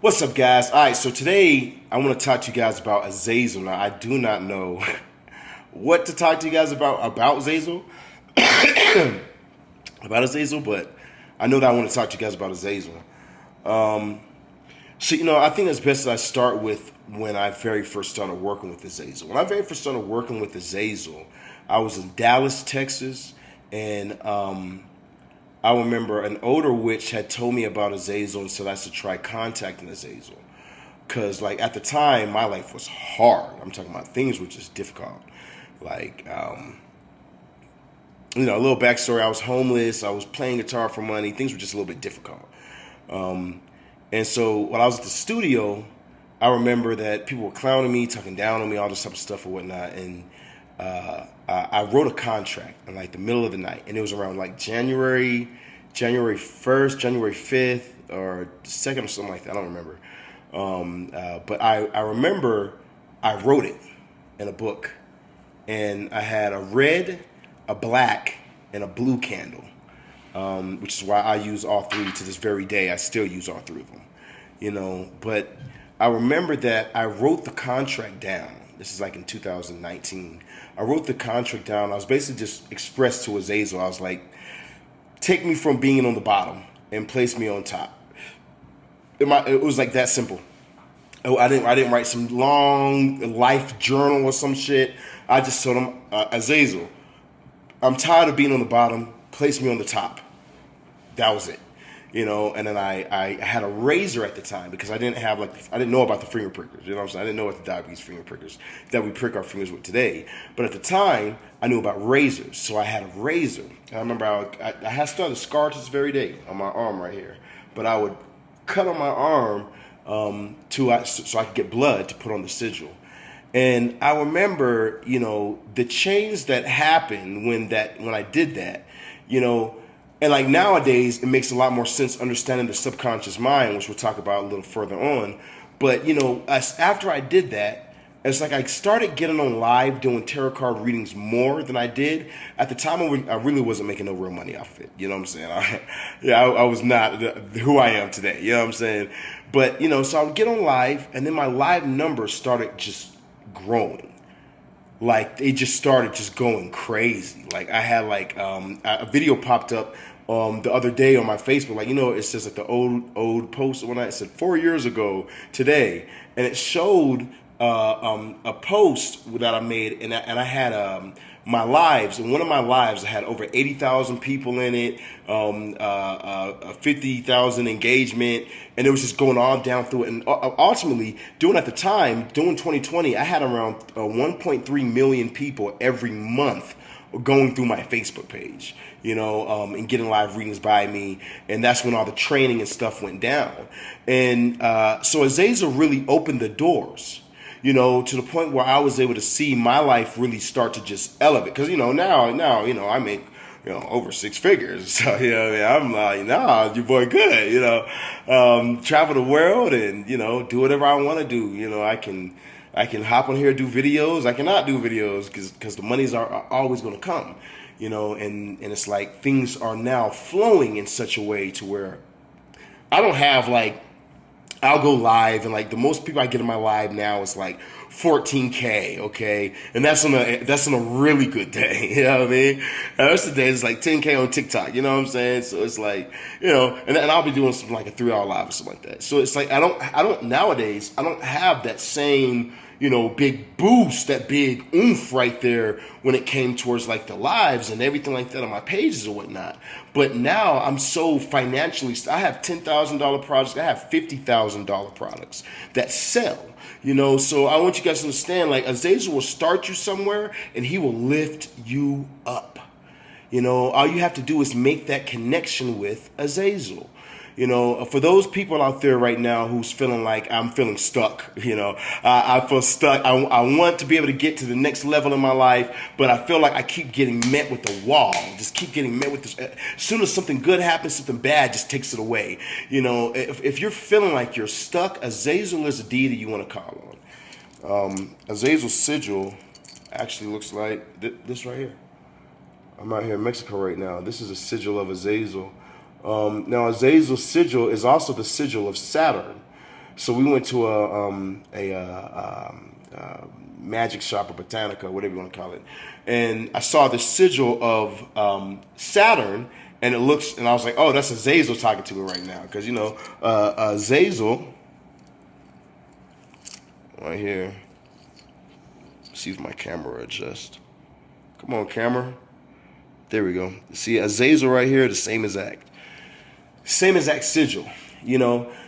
What's up, guys? All right, so today I want to talk to you guys about Azazel. Now, I do not know what to talk to you guys about Azazel, about Azazel, but I know that I want to talk to you guys about Azazel. I think it's best that I start with when I very first started working with Azazel. When I very first started working with Azazel, I was in Dallas, Texas, and I remember an older witch had told me about Azazel and said I should try contacting Azazel. Because, like, at the time, my life was hard. I'm talking about things were just difficult. Like, a little backstory. I was homeless. I was playing guitar for money. Things were just a little bit difficult. And so when I was at the studio, I remember that people were clowning me, talking down on me, all this type of stuff or whatnot. And I wrote a contract in like the middle of the night, and it was around like January 1st, January 5th, or 2nd or something like that. I don't remember. But I remember I wrote it in a book, and I had a red, a black, and a blue candle, which is why I use all three to this very day. I still use all three of them, But I remember that I wrote the contract down. This is like in 2019. I wrote the contract down. I was basically just expressed to Azazel. I was like, take me from being on the bottom and place me on top. It was like that simple. I didn't write some long life journal or some shit. I just told him, Azazel, I'm tired of being on the bottom. Place me on the top. That was it. And then I had a razor at the time because I didn't know about the finger prickers. You know what I'm saying? I didn't know what the diabetes finger prickers that we prick our fingers with today. But at the time, I knew about razors. So I had a razor. I remember I had started a scar to this very day on my arm right here. But I would cut on my arm so I could get blood to put on the sigil. And I remember, the change that happened when I did that, and like nowadays, it makes a lot more sense understanding the subconscious mind, which we'll talk about a little further on. But, after I did that, it's like I started getting on live doing tarot card readings more than I did. At the time, I really wasn't making no real money off of it. You know what I'm saying? I was not who I am today. You know what I'm saying? But, so I would get on live, and then my live numbers started just growing. Like, they just started just going crazy. Like, I had a video popped up the other day on my Facebook. Like, it says like the old post when I said 4 years ago today, and it showed a post that I made, and I had my lives, and one of my lives I had over 80,000 people in it, 50,000 engagement, and it was just going on down through it. And ultimately, doing 2020, I had around 1.3 million people every month going through my Facebook page, and getting live readings by me. And that's when all the training and stuff went down. And so Azazel really opened the doors, to the point where I was able to see my life really start to just elevate. Because, now, I make, over six figures. So, I'm like, nah, your boy good, travel the world and, do whatever I want to do. I can hop on here, do videos. I cannot do videos because the monies are always going to come, and it's like things are now flowing in such a way to where I don't have I'll go live, and the most people I get in my live now is 14K, okay, and that's on a really good day, you know what I mean? The rest of the day is 10K on TikTok, you know what I'm saying? So it's and I'll be doing something like a 3-hour live or something like that. So it's I don't nowadays I don't have that same big boost, that big oomph right there when it came towards the lives and everything like that on my pages or whatnot. But now I'm so financially, I have $10,000 projects, I have $50,000 products that sell. So I want you guys to understand, Azazel will start you somewhere and he will lift you up. All you have to do is make that connection with Azazel. For those people out there right now who's feeling like I'm feeling stuck, I feel stuck. I want to be able to get to the next level in my life, but I feel like I keep getting met with a wall. Just keep getting met with this. As soon as something good happens, something bad just takes it away. If you're feeling like you're stuck, Azazel is a deity you want to call on. Azazel's sigil actually looks like this right here. I'm out here in Mexico right now. This is a sigil of Azazel. Now, Azazel's sigil is also the sigil of Saturn. So we went to a magic shop or botanica, whatever you want to call it, and I saw the sigil of Saturn, and it looks, and I was like, oh, that's Azazel talking to me right now, because Azazel right here. See if my camera adjusts. Come on, camera. There we go. See Azazel right here, the same exact sigil.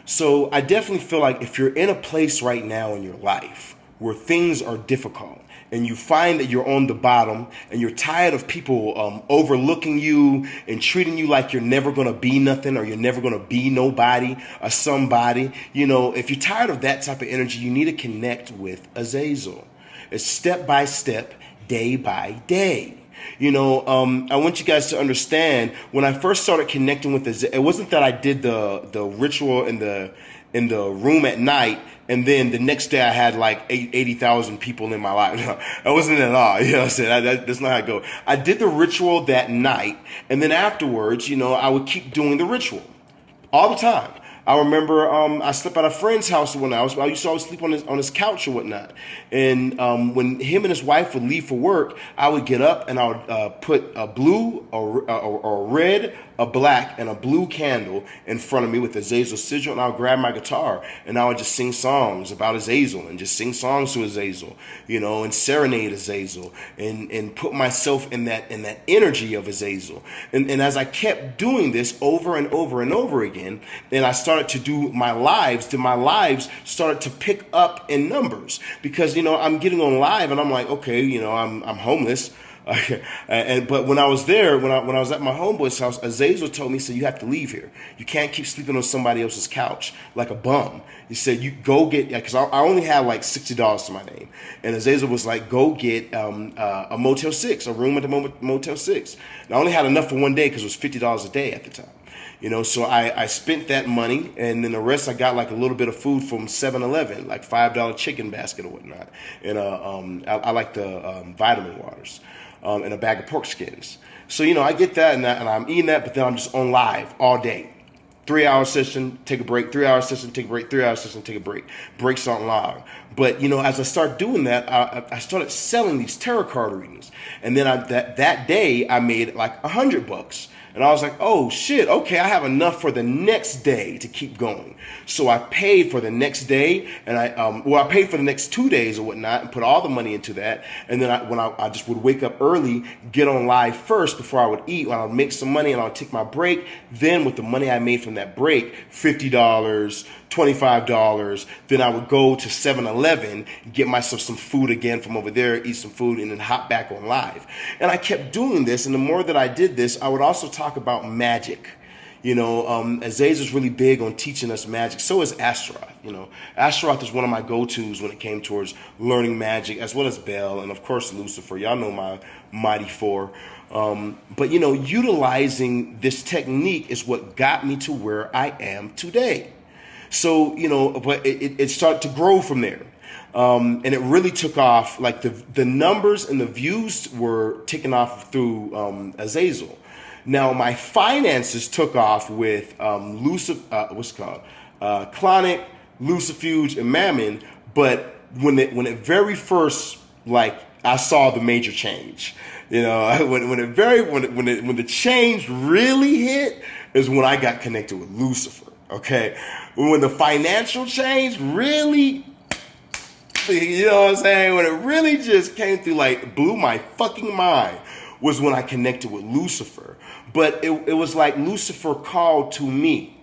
So I definitely feel like if you're in a place right now in your life where things are difficult and you find that you're on the bottom and you're tired of people overlooking you and treating you like you're never going to be nothing or you're never going to be nobody or somebody, if you're tired of that type of energy, you need to connect with Azazel. It's step by step, day by day. I want you guys to understand, when I first started connecting with Azazel, it wasn't that I did the ritual in the room at night and then the next day I had like 80,000 people in my life. No, that wasn't it at all. You know what I'm saying? That's not how it goes. I did the ritual that night, and then afterwards, I would keep doing the ritual all the time. I remember I slept at a friend's house when I used to always sleep on his couch or whatnot. And when him and his wife would leave for work, I would get up and I would put a blue, a red, a black, and a blue candle in front of me with Azazel sigil, and I would grab my guitar and I would just sing songs about Azazel and just sing songs to Azazel, and serenade Azazel and put myself in that energy of Azazel. And as I kept doing this over and over and over again, then I started to do my lives. Then my lives started to pick up in numbers because I'm getting on live and I'm like, okay, I'm homeless. But when I was there, when I was at my homeboy's house, Azazel told me, he said, you have to leave here. You can't keep sleeping on somebody else's couch like a bum. He said, you go get, because I only had like $60 to my name. And Azazel was like, go get a Motel 6, a room at the Motel 6. And I only had enough for one day because it was $50 a day at the time. So I spent that money, and then the rest I got like a little bit of food from 7-Eleven, like $5 chicken basket or whatnot. And I like the vitamin waters. And a bag of pork skins. So, I get that and I'm eating that, but then I'm just on live all day. 3-hour session, take a break, 3-hour session, take a break, 3-hour session, take a break. Breaks aren't live. But, as I start doing that, I started selling these tarot card readings. And then that day I made like $100. And I was like, oh shit, okay, I have enough for the next day to keep going. So I paid for the next day, and I paid for the next 2 days or whatnot, and put all the money into that. And then when I just would wake up early, get on live first before I would eat. When I would make some money and I would take my break. Then with the money I made from that break, $50, $25, then I would go to 7-Eleven, get myself some food again from over there, eat some food, and then hop back on live. And I kept doing this, and the more that I did this, I would also talk about magic. Azazel's really big on teaching us magic. So is Astaroth. Astaroth is one of my go-tos when it came towards learning magic, as well as Bel, and of course Lucifer. Y'all know my mighty four. But utilizing this technique is what got me to where I am today. So, but it started to grow from there. And it really took off. Like the numbers and the views were taken off through Azazel. Now my finances took off with Clonic, Lucifuge, and Mammon. But when it very first, like, I saw the major change. When the change really hit is when I got connected with Lucifer. Okay, when the financial change really, you know what I'm saying? When it really just came through, like, blew my fucking mind, was when I connected with Lucifer. But it was like Lucifer called to me.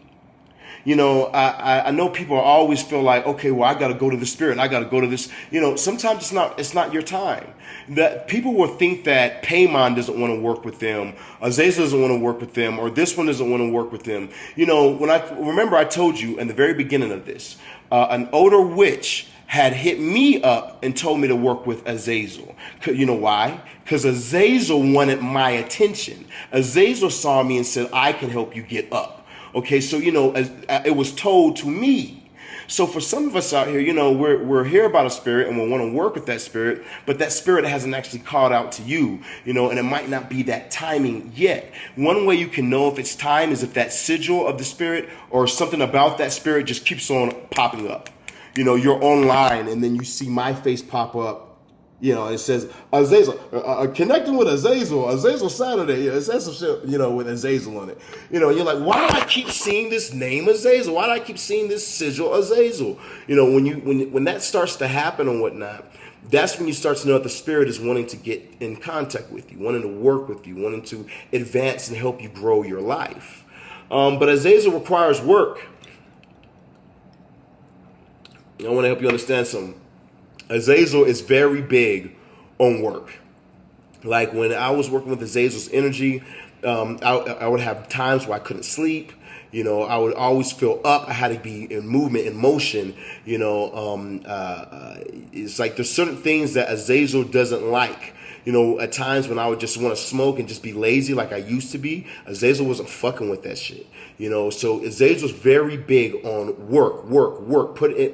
I know people always feel like, okay, well, I got to go to the spirit. I got to go to this. Sometimes it's not your time. That people will think that Paimon doesn't want to work with them, Azazel doesn't want to work with them, or this one doesn't want to work with them. When I told you in the very beginning of this, an older witch had hit me up and told me to work with Azazel. You know why? Because Azazel wanted my attention. Azazel saw me and said, I can help you get up. Okay, so, it was told to me. So for some of us out here, we're here about a spirit and we want to work with that spirit, but that spirit hasn't actually called out to you, and it might not be that timing yet. One way you can know if it's time is if that sigil of the spirit or something about that spirit just keeps on popping up. You're online and then you see my face pop up. It says Azazel, connecting with Azazel Saturday. It says some shit, with Azazel on it. You're like, why do I keep seeing this name Azazel? Why do I keep seeing this sigil Azazel? When that starts to happen and whatnot, that's when you start to know that the spirit is wanting to get in contact with you, wanting to work with you, wanting to advance and help you grow your life. But Azazel requires work. I want to help you understand something. Azazel is very big on work. Like when I was working with Azazel's energy, I would have times where I couldn't sleep. I would always feel up. I had to be in movement, in motion. It's like there's certain things that Azazel doesn't like. At times when I would just want to smoke and just be lazy like I used to be, Azazel wasn't fucking with that shit. So Azazel's very big on work,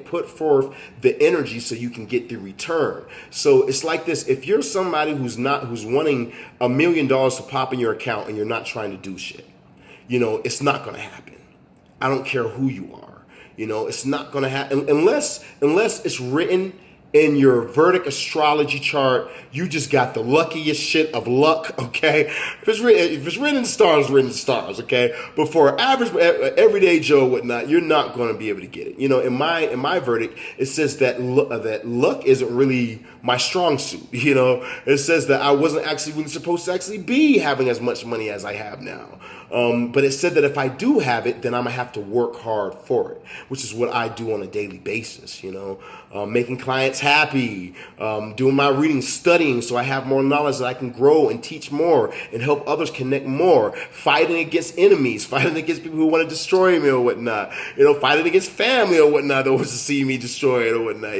put forth the energy so you can get the return. So it's like this: if you're somebody who's wanting $1 million to pop in your account and you're not trying to do shit, it's not going to happen. I don't care who you are. It's not going to happen unless it's written in your Verdict astrology chart. You just got the luckiest shit of luck, okay? If it's written in stars, okay? But for average, everyday Joe, whatnot, you're not going to be able to get it. In my verdict, it says that luck isn't really my strong suit. It says that I wasn't actually really supposed to actually be having as much money as I have now. But it said that if I do have it, then I'm gonna have to work hard for it, which is what I do on a daily basis. Making clients happy, doing my reading, studying, so I have more knowledge that I can grow and teach more and help others connect more. Fighting against enemies, fighting against people who want to destroy me or whatnot. Fighting against family or whatnot that wants to see me destroyed or whatnot.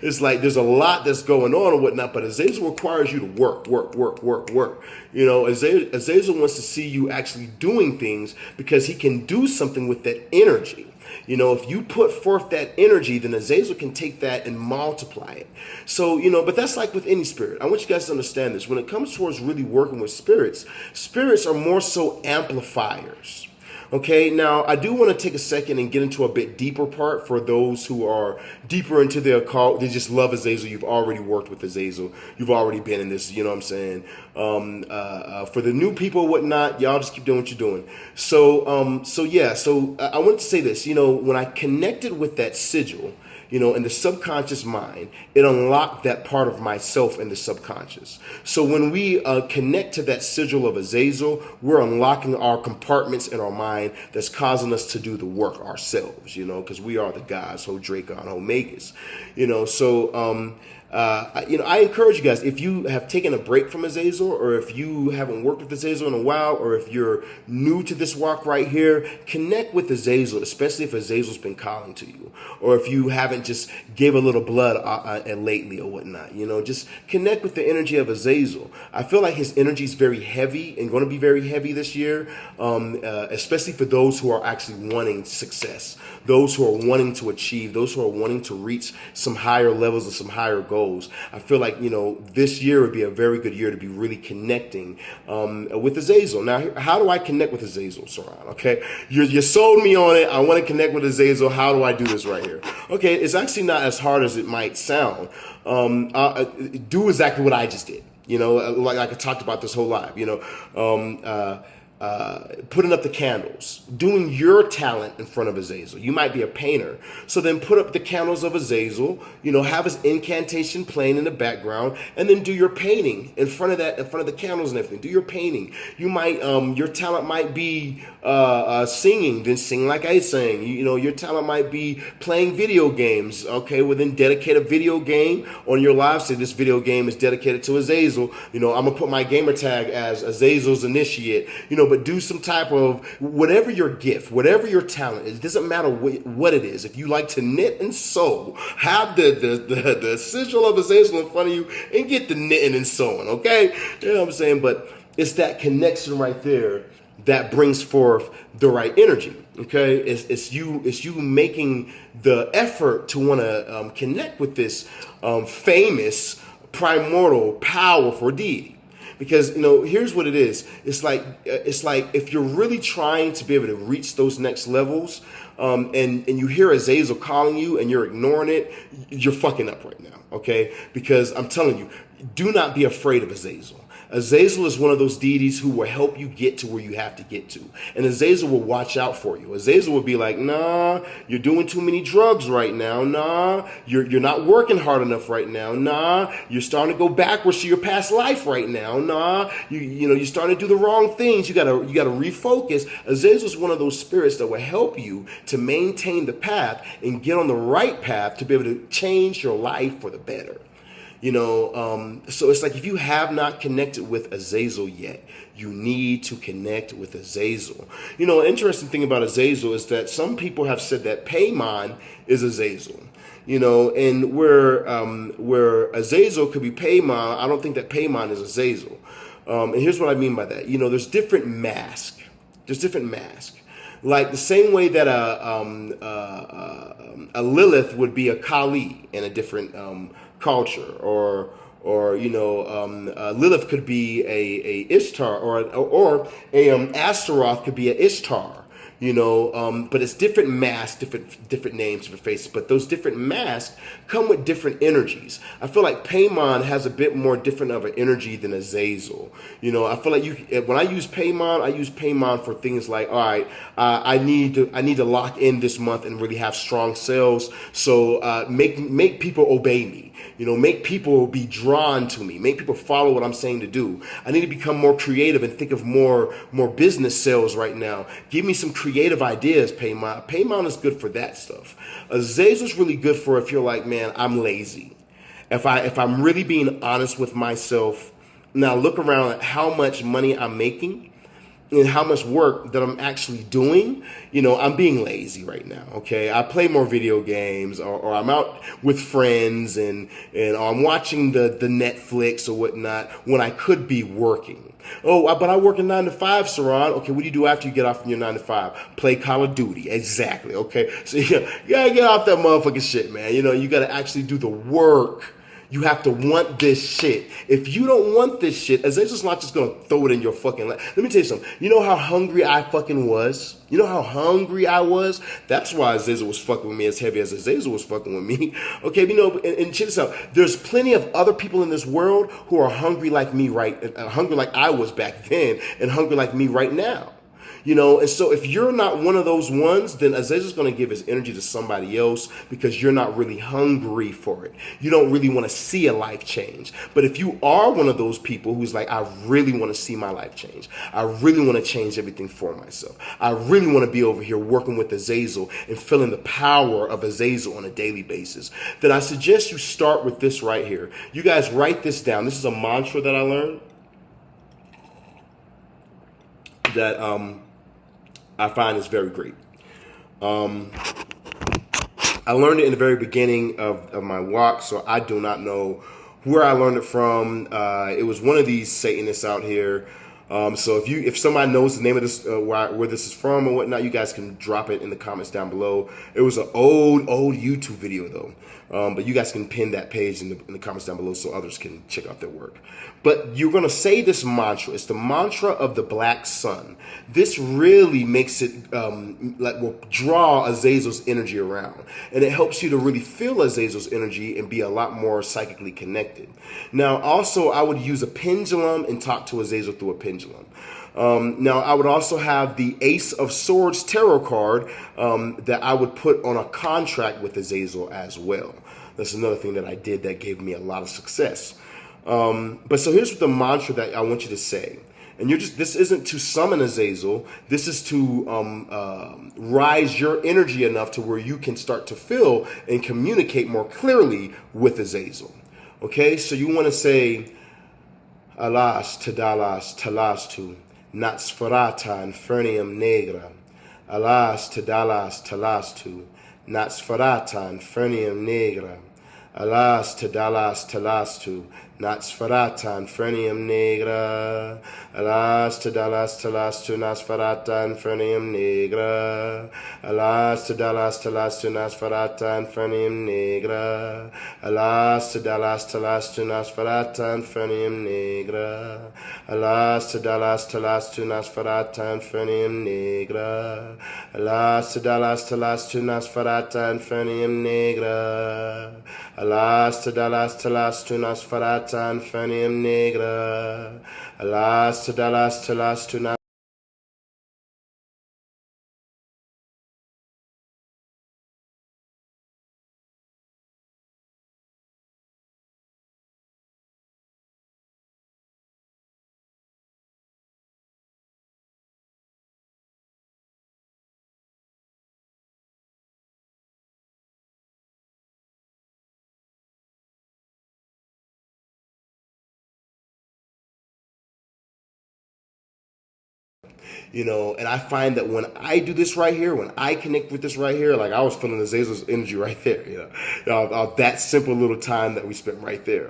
It's like there's a lot that's going on or whatnot. But Azazel requires you to work. Azazel wants to see you actually doing things because he can do something with that energy. If you put forth that energy, then Azazel can take that and multiply it. So, but that's like with any spirit. I want you guys to understand this. When it comes towards really working with spirits are more so amplifiers. Okay, now I do want to take a second and get into a bit deeper part for those who are deeper into the occult. They just love Azazel. You've already worked with Azazel. You've already been in this, you know what I'm saying? For the new people and whatnot, y'all just keep doing what you're doing. So I wanted to say this, when I connected with that sigil, in the subconscious mind, it unlocked that part of myself in the subconscious. So when we connect to that sigil of Azazel, we're unlocking our compartments in our mind that's causing us to do the work ourselves, because we are the gods, Ho Dracon, Ho Magus, I encourage you guys, if you have taken a break from Azazel, or if you haven't worked with Azazel in a while, or if you're new to this walk right here, connect with Azazel, especially if Azazel's been calling to you, or if you haven't just gave a little blood lately or whatnot. Just connect with the energy of Azazel. I feel like his energy is very heavy and going to be very heavy this year, especially for those who are actually wanting success, those who are wanting to achieve, those who are wanting to reach some higher levels and some higher goals. I feel like, this year would be a very good year to be really connecting with Azazel. Now, how do I connect with Azazel, Saran? Okay, you sold me on it. I want to connect with Azazel. How do I do this right here? Okay, it's actually not as hard as it might sound. Do exactly what I just did. Like I talked about this whole live. Putting up the candles, doing your talent in front of Azazel. You might be a painter, so then put up the candles of Azazel, have his incantation playing in the background, and then do your painting in front of the candles and everything. Do your painting. You might, your talent might be singing, then sing like I sang. Your talent might be playing video games. Okay, well then dedicate a video game on your live. Say this video game is dedicated to Azazel. I'm gonna put my gamer tag as Azazel's initiate. But do some type of whatever your gift, whatever your talent is. It doesn't matter what it is. If you like to knit and sew, have the sigil of Azazel in front of you and get the knitting and sewing. Okay, you know what I'm saying? But it's that connection right there that brings forth the right energy. Okay, it's you making the effort to want to connect with this famous primordial powerful deity. Because here's what it is. It's like if you're really trying to be able to reach those next levels, and you hear Azazel calling you and you're ignoring it, you're fucking up right now. Okay, because I'm telling you, do not be afraid of Azazel. Azazel is one of those deities who will help you get to where you have to get to. And Azazel will watch out for you. Azazel will be like, nah, you're doing too many drugs right now. Nah, you're not working hard enough right now. Nah, you're starting to go backwards to your past life right now. Nah, you're starting to do the wrong things. You gotta refocus. Azazel is one of those spirits that will help you to maintain the path and get on the right path to be able to change your life for the better. So it's like if you have not connected with Azazel yet, you need to connect with Azazel. An interesting thing about Azazel is that some people have said that Paimon is Azazel. And where Azazel could be Paimon, I don't think that Paimon is Azazel. And here's what I mean by that. There's different masks. Like the same way that a Lilith would be a Kali in a different culture, or Lilith could be a Ishtar, or a Astaroth could be a Ishtar. But it's different masks, different names, different faces. But those different masks come with different energies. I feel like Paimon has a bit more different of an energy than Azazel. I feel like when I use Paimon for things like, all right, I need to lock in this month and really have strong sales. So make people obey me. Make people be drawn to me. Make people follow what I'm saying to do. I need to become more creative and think of more business sales right now. Give me some creative ideas, Paimon. Paimon is good for that stuff. Azazel's really good for if you're like, man, I'm lazy. If I'm really being honest with myself, now look around at how much money I'm making and how much work that I'm actually doing. I'm being lazy right now. Okay, I play more video games, or I'm out with friends, and I'm watching the Netflix or whatnot when I could be working. Oh, but I work a 9 to 5, Saran. Okay, what do you do after you get off from your 9 to 5? Play Call of Duty. Exactly. Okay, so you gotta get off that motherfucking shit, man. You gotta actually do the work. You have to want this shit. If you don't want this shit, Azazel's not just gonna throw it in your fucking lap. Let me tell you something. You know how hungry I fucking was? You know how hungry I was? That's why Azazel was fucking with me as heavy as Azazel was fucking with me. Okay, and check this out. There's plenty of other people in this world who are hungry like me, hungry like I was back then, and hungry like me right now. And so if you're not one of those ones, then Azazel's going to give his energy to somebody else because you're not really hungry for it. You don't really want to see a life change. But if you are one of those people who's like, I really want to see my life change. I really want to change everything for myself. I really want to be over here working with Azazel and feeling the power of Azazel on a daily basis. Then I suggest you start with this right here. You guys write this down. This is a mantra that I learned that I find is very great. I learned it in the very beginning of my walk, so I do not know where I learned it from. It was one of these Satanists out here. So if somebody knows the name of this, where this is from or whatnot, you guys can drop it in the comments down below. It was an old YouTube video though. But you guys can pin that page in the comments down below so others can check out their work. But you're going to say this mantra. It's the mantra of the black sun. This really makes it will draw Azazel's energy around. And it helps you to really feel Azazel's energy and be a lot more psychically connected. Now, also, I would use a pendulum and talk to Azazel through a pendulum. Now, I would also have the Ace of Swords tarot card that I would put on a contract with Azazel as well. That's another thing that I did that gave me a lot of success. But so here's the mantra that I want you to say. And this isn't to summon Azazel. This is to rise your energy enough to where you can start to feel and communicate more clearly with Azazel. Okay, so you want to say, Alas, Tadalas, Talastu, Natsfarata, Infernium Negra. Alas, Tadalas, Talastu, Natsfarata, Infernium Negra. Alas, Tadalas, Talastu, Nosferatan Frenium Negra, alas to Dallas to las to Nosferatan Frenium Negra, alas to Dallas to las to Nosferatan Frenium Negra, alas to Dallas to las to Nosferatan Frenium Negra, alas to Dallas to las to Nosferatan Frenium Negra, alas to Dallas to las to Nosferatan Frenium Negra, alas to Dallas to las to Nosferatan Frenium Negra, alas to Dallas to las to and I find that when I do this right here, when I connect with this right here, like I was feeling Azazel's energy right there, that simple little time that we spent right there,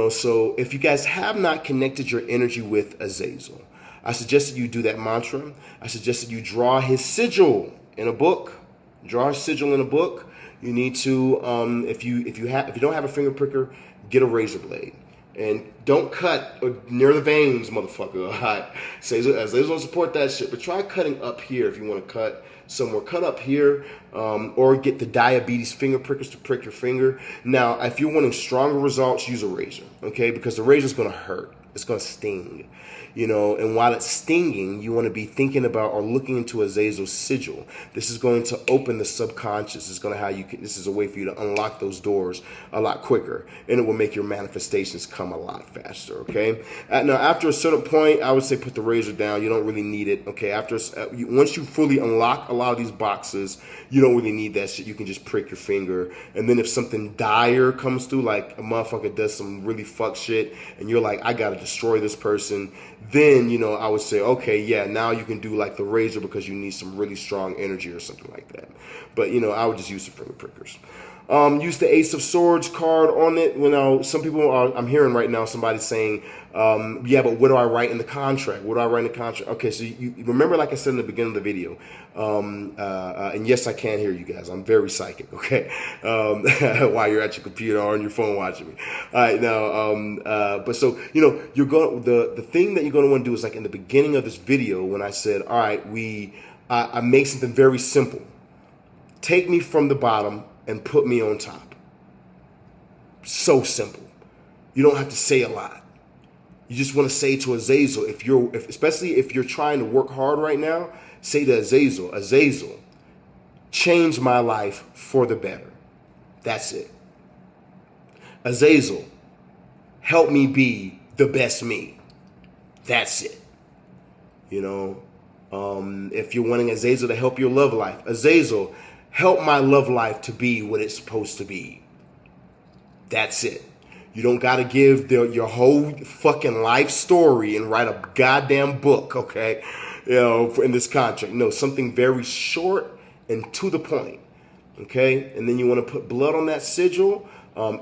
so if you guys have not connected your energy with Azazel, I suggest that you do that mantra. I suggest that you draw his sigil in a book. Draw his sigil in a book. You need to, if you don't have a finger pricker, get a razor blade. And don't cut near the veins, motherfucker. All right. Azazel don't support that shit. But try cutting up here if you want to cut somewhere. Cut up here, or get the diabetes finger prickers to prick your finger. Now, if you're wanting stronger results, use a razor, okay? Because the razor's going to hurt. It's going to sting. And while it's stinging, you want to be thinking about or looking into Azazel's sigil. This is going to open the subconscious. It's going to this is a way for you to unlock those doors a lot quicker, and it will make your manifestations come a lot faster, okay? Now, after a certain point, I would say put the razor down. You don't really need it, okay? Once you fully unlock a lot of these boxes, you don't really need that shit. You can just prick your finger, and then if something dire comes through, like a motherfucker does some really fuck shit, and you're like, I gotta destroy this person, then, I would say, okay, yeah, now you can do like the razor because you need some really strong energy or something like that. But, I would just use the finger prickers. Use the Ace of Swords card on it. Some people I'm hearing right now somebody saying, yeah, but what do I write in the contract? What do I write in the contract? Okay, so you remember, like I said in the beginning of the video, and yes, I can hear you guys. I'm very psychic, okay? While you're at your computer or on your phone watching me. All right, now, but so, you're going, the thing that you're going to want to do is like in the beginning of this video when I said, all right, I make something very simple. Take me from the bottom and put me on top. So simple. You don't have to say a lot. You just want to say to Azazel, especially if you're trying to work hard right now, say to Azazel, change my life for the better. That's it. Azazel, help me be the best me. That's it. If you're wanting Azazel to help your love life, Azazel, help my love life to be what it's supposed to be. That's it. You don't got to give your whole fucking life story and write a goddamn book, okay? In this contract. No, something very short and to the point, okay? And then you want to put blood on that sigil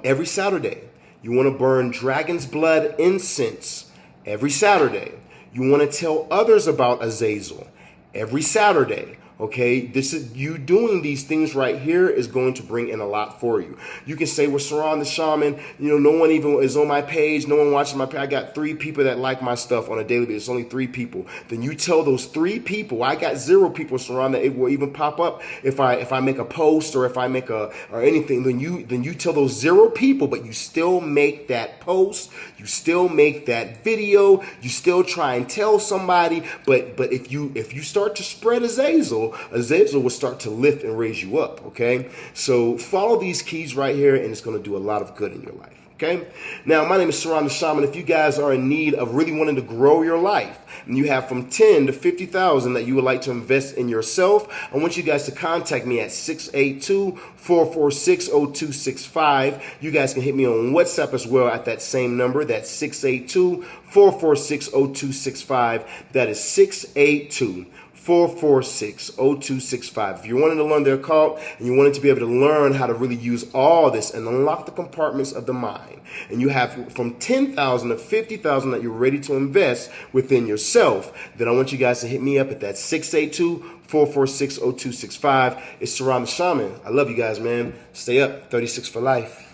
every Saturday. You want to burn dragon's blood incense every Saturday. You want to tell others about Azazel every Saturday. Okay, this is you doing these things right here is going to bring in a lot for you. You can say, well, Saran the Shaman, no one even is on my page. No one watches my page. I got 3 people that like my stuff on a daily basis. Only 3 people. Then you tell those 3 people, I got 0 people, Saran, that it will even pop up if I make a post or if I make or anything. Then you tell those 0 people, but you still make that post. You still make that video. You still try and tell somebody. But if you start to spread Azazel will start to lift and raise you up, okay? So follow these keys right here, and it's going to do a lot of good in your life, okay? Now, my name is Saran the Shaman. If you guys are in need of really wanting to grow your life, and you have from 10 to 50,000 that you would like to invest in yourself, I want you guys to contact me at 682-446-0265. You guys can hit me on WhatsApp as well at that same number. That's 682-446-0265. That is 682 446-0265. If you're wanting to learn the occult and you wanted to be able to learn how to really use all this and unlock the compartments of the mind, and you have from 10,000 to 50,000 that you're ready to invest within yourself, then I want you guys to hit me up at that 682-446-0265. It's Saran the Shaman. I love you guys, man. Stay up. 36 for life.